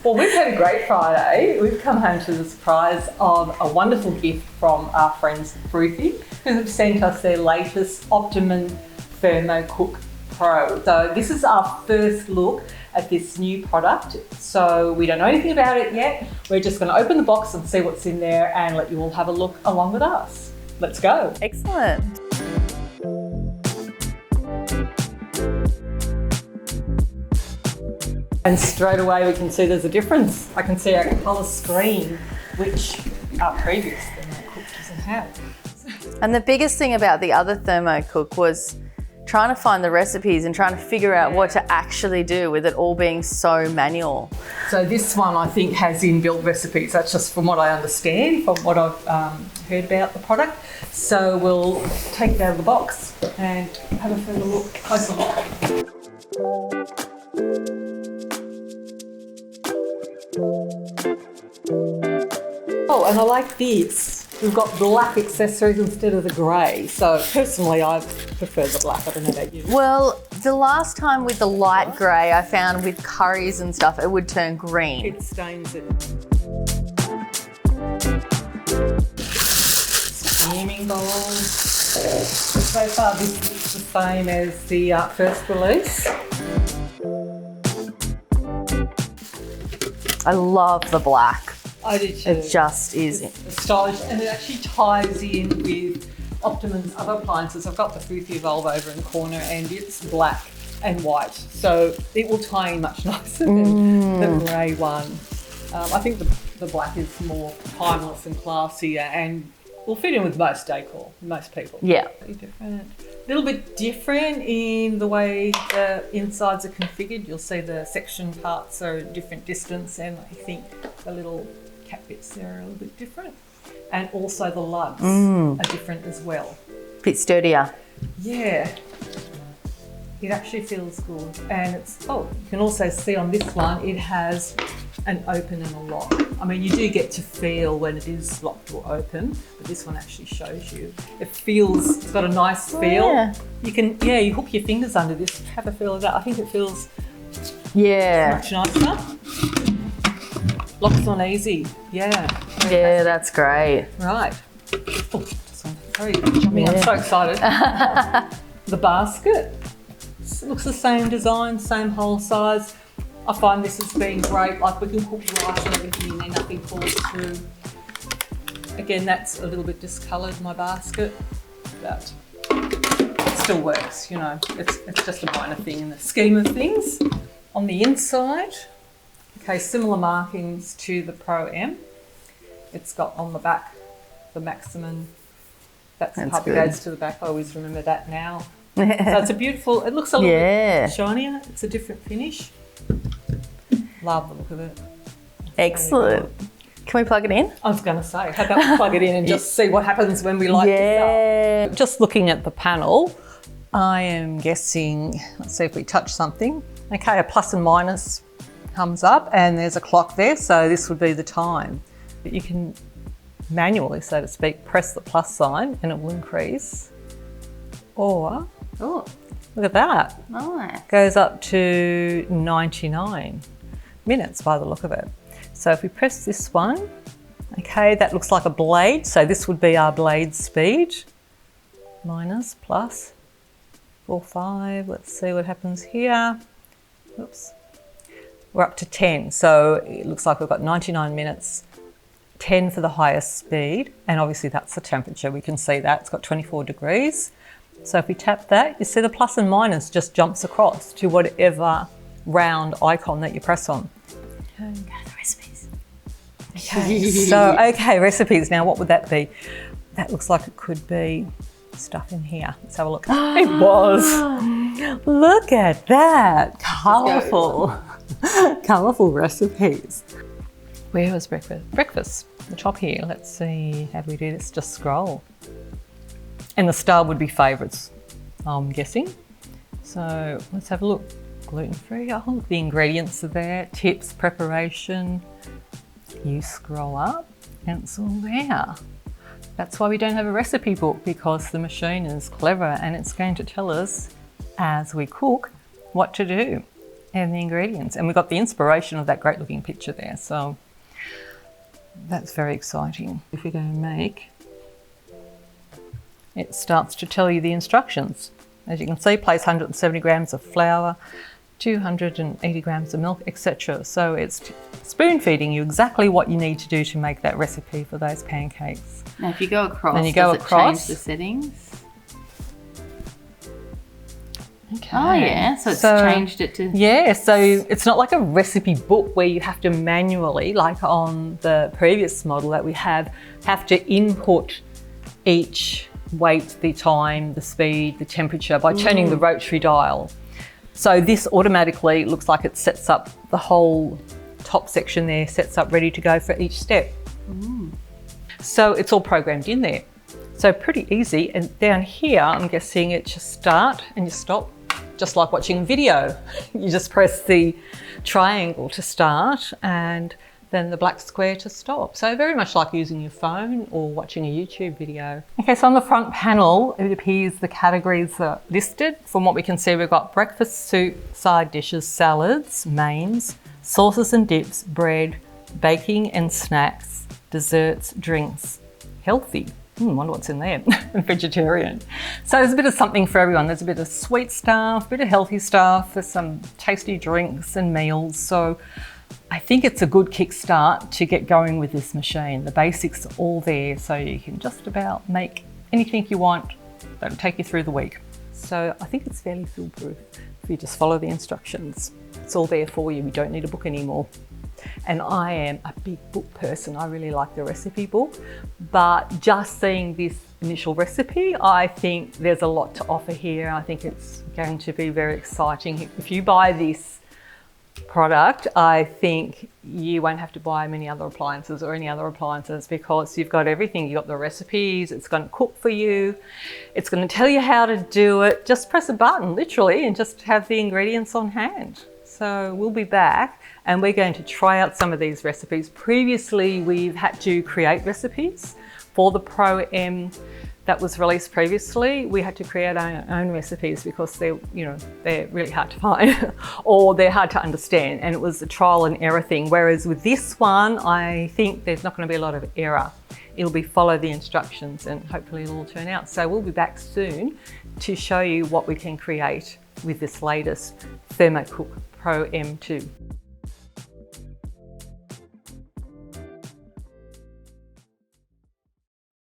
Well, we've had a great Friday. We've come home to the surprise of a wonderful gift from our friends 𝗂𝗵𝗱, who have sent us their latest 𝗵𝗵𝗲𝗍𝗍𝗍 Pro. So this is our first look at this new product. So we don't know anything about it yet. We're just going to open the box and see what's in there and let you all have a look along with us. Let's go. Excellent. And straight away we can see there's a difference. I can see our colour screen, which our previous ThermoCook doesn't have. And the biggest thing about the other ThermoCook was trying to find the recipes and trying to figure out what to actually do with it all being so manual. So this one I think has inbuilt recipes. That's just from what I understand, from what I've heard about the product. So we'll take it out of the box and have a further look, closer look. Oh, and I like this. We've got black accessories instead of the grey. So personally, I prefer the black. I don't know about you. Well, the last time with the light grey, I found with curries and stuff, it would turn green. It stains it. Steaming bowls. So far, this looks the same as the first release. I love the black. I did too. It just is. It's stylish, and it actually ties in with 𝗵𝗻𝗲𝗍𝗍 other appliances. I've got the 𝗂𝗵𝗲 Valve over in the corner and it's black and white. So it will tie in much nicer than the grey one. I think the black is more timeless and classier and will fit in with most decor, most people. Yeah. A little bit different in the way the insides are configured. You'll see the section parts are a different distance, and I think the little cap bits there are a little bit different. And also the lugs are different as well. Bit sturdier. Yeah. It actually feels good. And it's, you can also see on this one, it has an open and a lock. I mean, you do get to feel when it is locked or open, but this one actually shows you. It feels, it's got a nice feel. Yeah. You can, you hook your fingers under this, have a feel of that. I think it feels much nicer. Locks on easy, yeah. Yeah, that's great. Right. Oh, sorry, jumping. I'm so excited. The basket. It looks the same design, same hole size. I find this as being great, like we can cook rice and everything in there, nothing falls through. Again, that's a little bit discoloured, my basket, but it still works, you know. It's just a minor thing in the scheme of things. On the inside, okay, similar markings to the Pro M. It's got on the back the maximum, that's the part that goes to the back. I always remember that now. So it's a beautiful, it looks a little bit shinier. It's a different finish. Love the look of it. Excellent. Can we plug it in? I was going to say, how about we plug it in and just see what happens when we light this up. Just looking at the panel, I am guessing, let's see if we touch something. Okay, a plus and minus comes up and there's a clock there, so this would be the time. You can manually, so to speak, press the plus sign and it will increase. Or, look at that. Nice. Goes up to 99 minutes by the look of it. So if we press this one, okay, that looks like a blade. So this would be our blade speed. Minus, plus, 4, 5. Let's see what happens here. Oops. We're up to 10. So it looks like we've got 99 minutes, 10 for the highest speed. And obviously that's the temperature. We can see that. It's got 24 degrees. So if we tap that, you see the plus and minus just jumps across to whatever round icon that you press on. Go to the recipes. Okay. So, recipes. Now, what would that be? That looks like it could be stuff in here. Let's have a look. It was. Look at that. Colourful. Colourful recipes. Where was breakfast? Breakfast. The top here. Let's see. How do we do this? Just scroll. And the star would be favourites, I'm guessing. So let's have a look. Gluten-free. Oh, look, the ingredients are there. Tips, preparation. You scroll up and it's all there. That's why we don't have a recipe book, because the machine is clever and it's going to tell us as we cook what to do. and the ingredients. And we've got the inspiration of that great looking picture there. So that's very exciting. If we're going to make, it starts to tell you the instructions. As you can see, place 170 grams of flour, 280 grams of milk, etc. So it's spoon feeding you exactly what you need to do to make that recipe for those pancakes. Now if you go across, then you go does across, it change the settings? Okay. Oh yeah, so it's changed it to... Yeah, so it's not like a recipe book where you have to manually, like on the previous model that we have to input each weight, the time, the speed, the temperature by turning the rotary dial. So this automatically looks like it sets up the whole top section there, sets up ready to go for each step. So it's all programmed in there. So pretty easy. And down here, I'm guessing it just start and you stop, just like watching video. You just press the triangle to start and then the black square to stop. So very much like using your phone or watching a YouTube video. Okay, so on the front panel, it appears the categories are listed. From what we can see, we've got breakfast, soup, side dishes, salads, mains, sauces and dips, bread, baking and snacks, desserts, drinks, healthy. Wonder what's in there. Vegetarian. So there's a bit of something for everyone. There's a bit of sweet stuff, a bit of healthy stuff. There's some tasty drinks and meals. So I think it's a good kickstart to get going with this machine. The basics are all there, so you can just about make anything you want that'll take you through the week. So I think it's fairly foolproof if you just follow the instructions. It's all there for you. You don't need a book anymore. And I am a big book person. I really like the recipe book, but just seeing this initial recipe, I think there's a lot to offer here. I think it's going to be very exciting. If you buy this product, I think you won't have to buy many other appliances or any other appliances because you've got everything. You've got the recipes, it's going to cook for you, it's going to tell you how to do it. Just press a button, literally, and just have the ingredients on hand. So we'll be back and we're going to try out some of these recipes. Previously, we've had to create recipes for the Pro M that was released previously. We had to create our own recipes because they're really hard to find or they're hard to understand, and it was a trial and error thing. Whereas with this one, I think there's not going to be a lot of error. It'll be follow the instructions and hopefully it'll all turn out. So we'll be back soon to show you what we can create with this latest ThermoCook Pro M2.